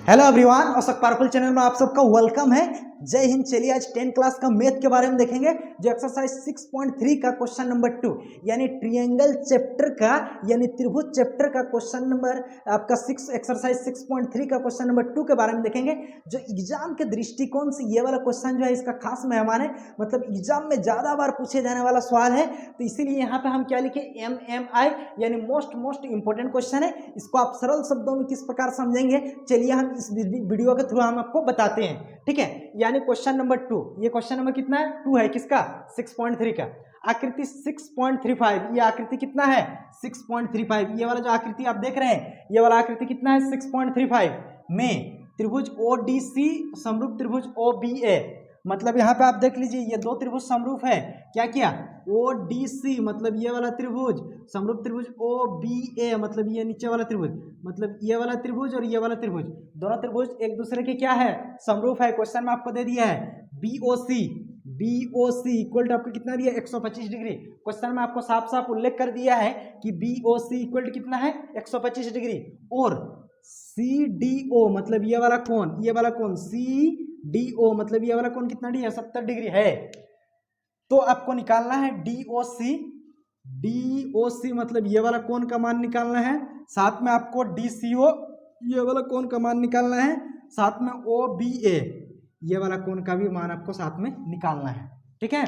Hello everyone, औसक powerful channel में आप सबका वेलकम है। जय हिंद। चलिए आज 10 क्लास का मैथ के बारे में देखेंगे, जो एक्सरसाइज 6.3 का क्वेश्चन नंबर 2 यानी ट्रायंगल चैप्टर का यानी त्रिभुज चैप्टर का क्वेश्चन नंबर आपका एक्सरसाइज 6.3 का क्वेश्चन नंबर 2 के बारे में देखेंगे। जो एग्जाम के दृष्टिकोण से ये वाला क्वेश्चन जो है इसका खास मेहमान है, मतलब एग्जाम में ज्यादा बार पूछे जाने वाला सवाल है, तो इसीलिए यहाँ पे हम क्या लिखे MMI यानी मोस्ट इंपोर्टेंट क्वेश्चन है। इसको आप सरल शब्दों में किस प्रकार समझेंगे, चलिए हम इस वीडियो के थ्रू हम आपको बताते हैं। ठीक है, यानी क्वेश्चन नंबर 2, ये क्वेश्चन नंबर कितना है? 2 है। किसका? 6.3 का। आकृति 6.35, ये आकृति कितना है? 6.35। ये वाला जो आकृति आप देख रहे हैं, ये वाला आकृति कितना है? 6.35 में त्रिभुज ODC समरूप त्रिभुज OBA, मतलब यहाँ पे आप देख लीजिए ये दो त्रिभुज समरूप है। क्या किया? ODC मतलब ये वाला त्रिभुज समरूप त्रिभुज OBA मतलब ये नीचे वाला त्रिभुज, मतलब ये वाला त्रिभुज और ये वाला त्रिभुज, दोनों त्रिभुज एक दूसरे के क्या है? समरूप है। क्वेश्चन में आपको दे दिया है BOC इक्वल टू आपको कितना दिया? 125 डिग्री। क्वेश्चन में आपको साफ साफ उल्लेख कर दिया है कि BOC इक्वल टू कितना है? 125 डिग्री। और CDO मतलब ये वाला कोण, ये वाला कोण CDO मतलब ये वाला कोण कितना डिग्री है? 70 डिग्री है। तो आपको निकालना है DOC मतलब ये वाला कोण का मान निकालना है, साथ में आपको DCO ये वाला कोण का मान निकालना है, साथ में OBA ये वाला कोण का भी मान आपको साथ में निकालना है। ठीक है,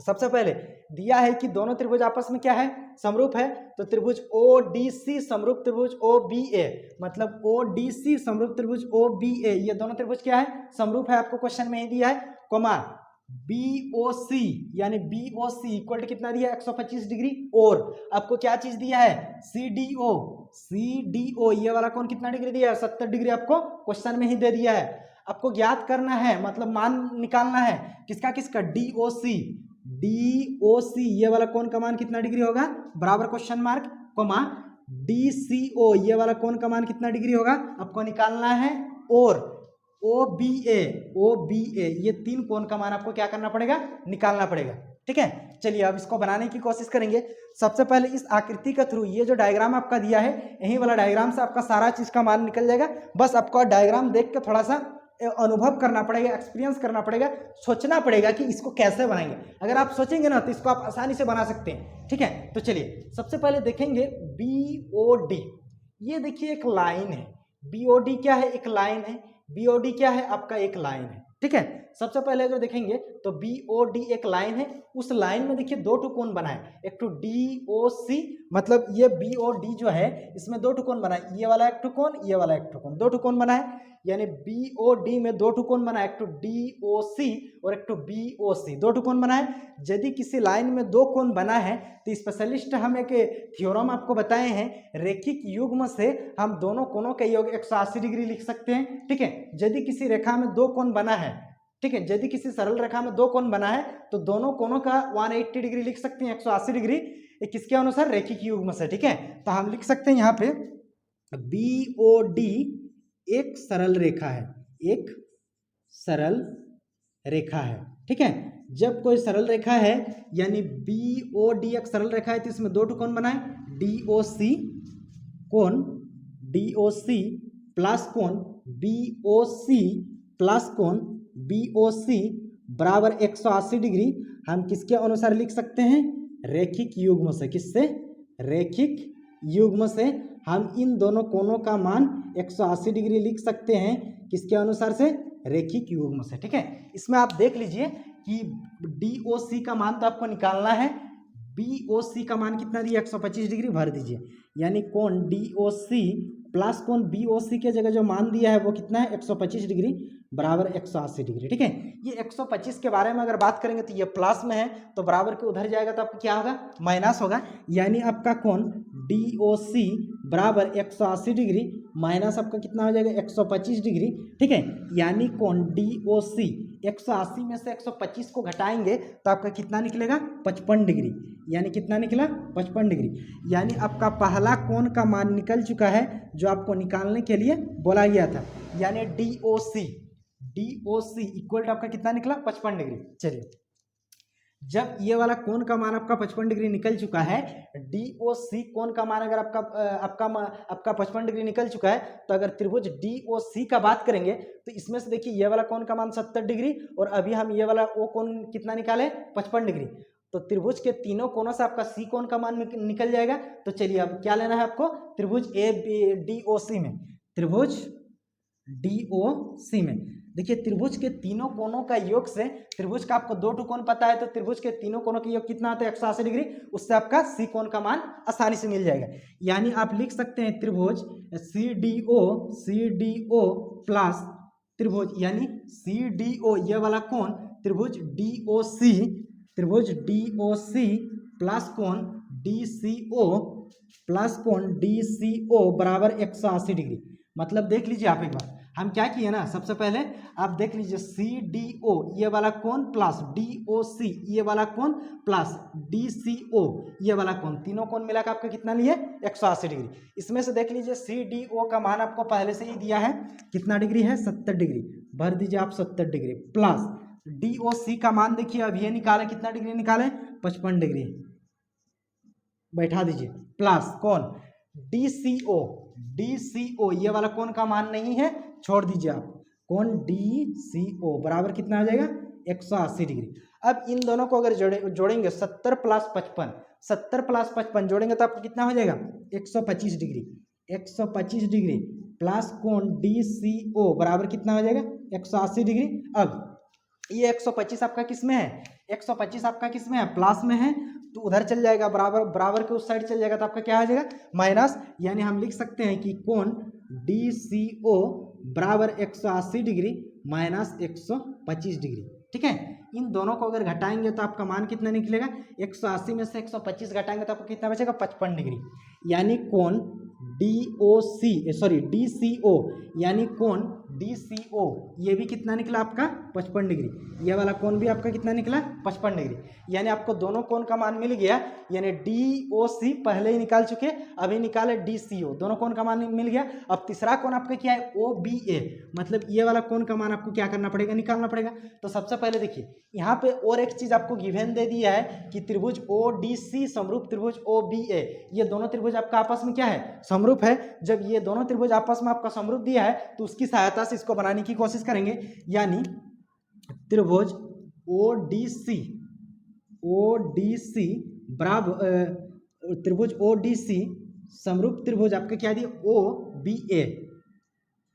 सबसे पहले दिया है कि दोनों त्रिभुज आपस में क्या है? समरूप है। तो त्रिभुज ODC समरूप त्रिभुज OBA मतलब ODC समरूप त्रिभुज OBA, ये दोनों त्रिभुज क्या है? समरूप है। आपको क्वेश्चन में ही दिया है। कोमा BOC यानी BOC इक्वल टू कितना दिया? 125 डिग्री। और आपको क्या चीज दिया है? CDO ये वाला कोण कितना डिग्री दिया है? 70 डिग्री आपको क्वेश्चन में ही दे दिया है। आपको ज्ञात करना है, मतलब मान निकालना है। किसका किसका? DOC ये वाला कोण का मान कितना डिग्री होगा? बराबर क्वेश्चन मार्क, कोमा DCO ये वाला कोण का मान कितना डिग्री होगा आपको निकालना है। और OBA ये तीन कोण का मान आपको क्या करना पड़ेगा? निकालना पड़ेगा। ठीक है, चलिए अब इसको बनाने की कोशिश करेंगे। सबसे पहले इस आकृति के थ्रू ये जो डायग्राम आपका दिया है, यही वाला डायग्राम से आपका सारा चीज का मान निकल जाएगा। बस आपको डायग्राम देख के थोड़ा सा अनुभव करना पड़ेगा, एक्सपीरियंस करना पड़ेगा, सोचना पड़ेगा कि इसको कैसे बनाएंगे। अगर आप सोचेंगे ना तो इसको आप आसानी से बना सकते हैं। ठीक है, तो चलिए सबसे पहले देखेंगे BOD। ये देखिए एक लाइन है। BOD क्या है? एक लाइन है। BOD क्या है? आपका एक लाइन है। ठीक है, सबसे पहले अगर देखेंगे तो BOD एक लाइन है। उस लाइन में देखिए दो कोण बना है, एक तो DOC मतलब ये BOD जो है इसमें दो कोण बना है, ये वाला एक कोण, ये वाला एक कोण, दो कोण बना है। यानी BOD में दो कोण बना है, एक तो DOC और एक तो BOC, दो कोण बना है। यदि किसी लाइन में दो कोण बना है तो स्पेशलिस्ट हम एक थ्योरम आपको बताए हैं, रैखिक युग्म से हम दोनों कोणों का योग 180 डिग्री लिख सकते हैं। ठीक है, यदि किसी रेखा में दो कोण बना है, ठीक है, यदि किसी सरल रेखा में दो कोण बना है तो दोनों कोणों का 180 डिग्री लिख सकते हैं, 180 डिग्री। किसके अनुसार? रैखिक युग्म से। ठीक है, तो हम लिख सकते हैं यहाँ पे BOD एक सरल रेखा है, एक सरल रेखा है। ठीक है, जब कोई सरल रेखा है यानी BOD एक सरल रेखा है तो इसमें दो कोण बना है, DOC प्लस कोण BOC प्लस कोण BOC बराबर 180 डिग्री। हम किसके अनुसार लिख सकते हैं? रैखिक युग्म से। किससे? रैखिक युग्म से हम इन दोनों कोणों का मान 180 डिग्री लिख सकते हैं। किसके अनुसार से? रैखिक युग्म से। ठीक है, इसमें आप देख लीजिए कि DOC का मान तो आपको निकालना है। BOC का मान कितना दिया? 125 डिग्री भर दीजिए, यानी कोण DOC प्लस कोण BOC के जगह जो मान दिया है वो कितना है? 125 डिग्री बराबर 180 डिग्री। ठीक है, ये 125 के बारे में अगर बात करेंगे तो ये प्लस में है तो बराबर के उधर जाएगा तो आपको क्या होगा? माइनस होगा। यानी आपका कोण DOC बराबर 180 डिग्री माइनस आपका कितना हो जाएगा? 125 डिग्री। ठीक है, यानी कोण DOC 180 में से 125 को घटाएंगे तो आपका कितना निकलेगा? 55 डिग्री। यानी कितना निकला? 55 डिग्री। यानी आपका पहला कोण का मान निकल चुका है जो आपको निकालने के लिए बोला गया था, यानी DOC इक्वल टू आपका कितना निकला? 55 डिग्री। चलिए जब ये वाला कोण का मान आपका 55 डिग्री निकल चुका है, DOC कोण का मान अगर आपका 55 डिग्री निकल चुका है, तो अगर त्रिभुज DOC का बात करेंगे तो इसमें से देखिए ये वाला कोण का मान 70 डिग्री और अभी हम ये वाला O कोण कितना निकाले 55 डिग्री, तो त्रिभुज के तीनों कोणों से आपका C कोण का मान निकल जाएगा। तो चलिए अब क्या लेना है आपको, त्रिभुज DOC में, त्रिभुज DOC में देखिए त्रिभुज के तीनों कोणों का योग से, त्रिभुज का आपको 2 कोण पता है, तो त्रिभुज के तीनों कोणों का योग कितना आता है 180 डिग्री, उससे आपका C कोण का मान आसानी से मिल जाएगा। यानी आप लिख सकते हैं त्रिभुज CDO प्लस त्रिभुज यानी CDO ये वाला कोण त्रिभुज DOC प्लस कोण DCO बराबर 180 डिग्री। मतलब देख लीजिए आप एक बार, हम क्या किए ना, सबसे पहले आप देख लीजिए CDO ये वाला कोण प्लस DOC ये वाला कोण प्लस DCO ये वाला कोण, तीनों कोण मिलाकर आपका कितना लिए 180 डिग्री। इसमें से देख लीजिए CDO का मान आपको पहले से ही दिया है, कितना डिग्री है 70 डिग्री, भर दीजिए आप 70 डिग्री, प्लस DOC का मान देखिए अब ये निकाले, कितना डिग्री निकाले 55 डिग्री, बैठा दीजिए, प्लस कौन DCO ये वाला कोण का मान नहीं है, छोड़ दीजिए आप, कोण DCO बराबर कितना आ जाएगा 180 डिग्री। अब इन दोनों को अगर जोड़ेंगे 70 प्लस 55 जोड़ेंगे तो आपको कितना हो जाएगा 125 डिग्री, 125 डिग्री प्लस कोण DCO बराबर कितना हो जाएगा 180 डिग्री। अब ये 125 आपका किस में है, 125 आपका किस में है प्लस में है, तो उधर चल जाएगा, बराबर के उस साइड चल जाएगा, तो आपका क्या आ जाएगा माइनस। यानी हम लिख सकते हैं कि कोण DCO बराबर 180 डिग्री माइनस 125 डिग्री। ठीक है, इन दोनों को अगर घटाएंगे तो आपका मान कितना निकलेगा, 180 में से 125 घटाएंगे तो आपको कितना बचेगा 55 डिग्री। यानी कोण DCO यानी कोण DCO ये भी कितना निकला आपका 55 डिग्री, ये वाला कोण भी आपका कितना निकला 55 डिग्री। यानी आपको दोनों कोण का मान मिल गया, यानी DOC पहले ही निकाल चुके, अभी निकाले DCO, दोनों कोण का मान मिल गया। अब तीसरा कोण आपका क्या है OBA, मतलब ये वाला कोण का मान आपको क्या करना पड़ेगा, निकालना पड़ेगा। तो सबसे पहले देखिए यहाँ पे और एक चीज आपको गिवन दे दिया है कि त्रिभुज ODC समरूप त्रिभुज OBA, ये दोनों त्रिभुज आपका आपस में क्या है समरूप है। जब ये दोनों त्रिभुज आपस में आपका समरूप दिया है तो उसकी सहायता से इसको बनाने की कोशिश करेंगे। यानी त्रिभुज ODC बराबर त्रिभुज ODC समरूप त्रिभुज आपका क्या दिया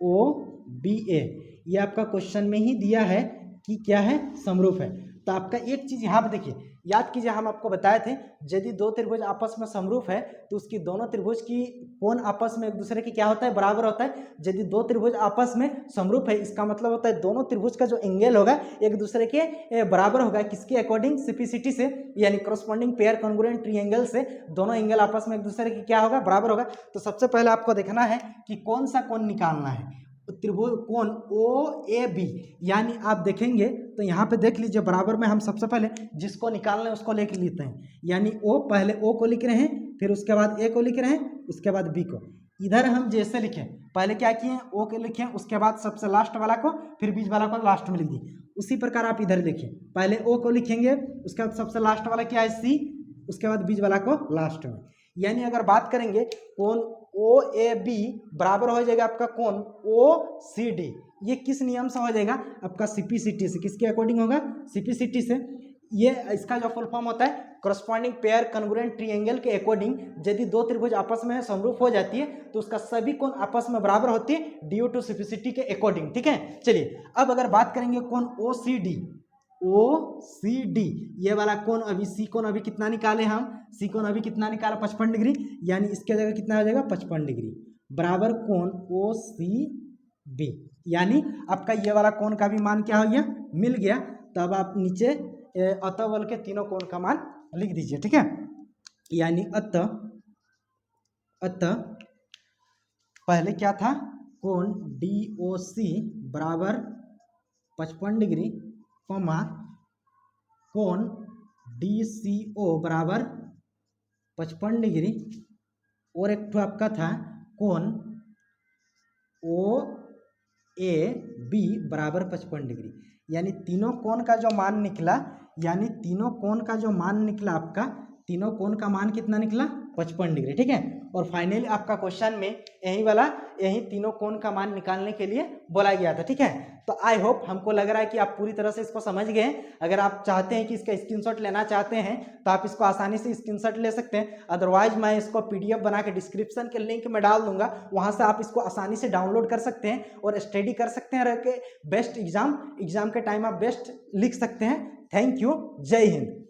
OBA ये आपका क्वेश्चन में ही दिया है कि क्या है समरूप है। तो आपका एक चीज यहाँ पे देखिए, याद कीजिए हम आपको बताए थे यदि दो त्रिभुज आपस में समरूप है तो उसकी दोनों त्रिभुज की कोण आपस में एक दूसरे के क्या होता है बराबर होता है। यदि दो त्रिभुज आपस में समरूप है इसका मतलब होता है दोनों त्रिभुज का जो एंगल होगा एक दूसरे के बराबर होगा, किसके अकॉर्डिंग सिपिसिटी से, यानी कोरस्पॉन्डिंग पेयर कॉन्ग्रुएंट ट्रायंगल से दोनों एंगल आपस में एक दूसरे के क्या होगा बराबर होगा। तो सबसे पहले आपको देखना है कि कौन सा कोण निकालना है, त्रिभुज कोण OAB। यानी आप देखेंगे तो यहाँ पे देख लीजिए बराबर में हम सबसे पहले जिसको निकालना है उसको लिख लेते हैं। यानी O पहले O को लिख रहे हैं, फिर उसके बाद A को लिख रहे हैं, उसके बाद B को। इधर हम जैसे लिखें पहले क्या किए O को लिखें, उसके बाद सबसे लास्ट वाला को, फिर बीच वाला को लास्ट में लिख दिए। उसी प्रकार आप इधर लिखें, पहले O को लिखेंगे, उसके बाद सबसे लास्ट वाला क्या है C, उसके बाद बीच वाला को लास्ट में। यानी अगर बात करेंगे कोण OAB बराबर हो जाएगा आपका कोण OCD, ये किस नियम से हो जाएगा आपका सिपिसिटी से, किसके अकॉर्डिंग होगा सिपिसिटी से। ये इसका जो फुल फॉर्म होता है कोरस्पॉन्डिंग पेयर कॉन्ग्रुएंट ट्रायंगल के अकॉर्डिंग यदि दो त्रिभुज आपस में समरूप हो जाती है तो उसका सभी कोण आपस में बराबर होती है ड्यू टू सिपिसिटी के अकॉर्डिंग। ठीक है, चलिए अब अगर बात करेंगे कोण OCD ये वाला कोण अभी C कोण अभी कितना निकाले हम, C कोण अभी कितना निकाला 55 डिग्री, यानी इसके जगह कितना आ जाएगा 55 डिग्री बराबर कोण OCB। यानी आपका ये वाला कोण का भी मान क्या हो गया मिल गया। तब आप नीचे अतः बल के तीनों कोण का मान लिख दीजिए। ठीक है, यानी अतः पहले क्या था कोण DOC बराबर 55 डिग्री कोण DCO बराबर 55 डिग्री, और एक तो आपका था कोण OAB बराबर 55 डिग्री। यानी तीनों कोण का जो मान निकला, यानी तीनों कोण का जो मान निकला आपका, तीनों कोण का मान कितना निकला 55 डिग्री, ठीक है। और फाइनली आपका क्वेश्चन में यही तीनों कोण का मान निकालने के लिए बोला गया था, ठीक है। तो आई होप हमको लग रहा है कि आप पूरी तरह से इसको समझ गए। अगर आप चाहते हैं कि इसका स्क्रीनशॉट लेना चाहते हैं तो आप इसको आसानी से स्क्रीनशॉट ले सकते हैं, अदरवाइज मैं इसको पीडीएफ बना के डिस्क्रिप्शन के लिंक में डाल दूंगा, वहां से आप इसको आसानी से डाउनलोड कर सकते हैं और स्टडी कर सकते हैं, रह के बेस्ट एग्जाम के टाइम आप बेस्ट लिख सकते हैं। थैंक यू, जय हिंद।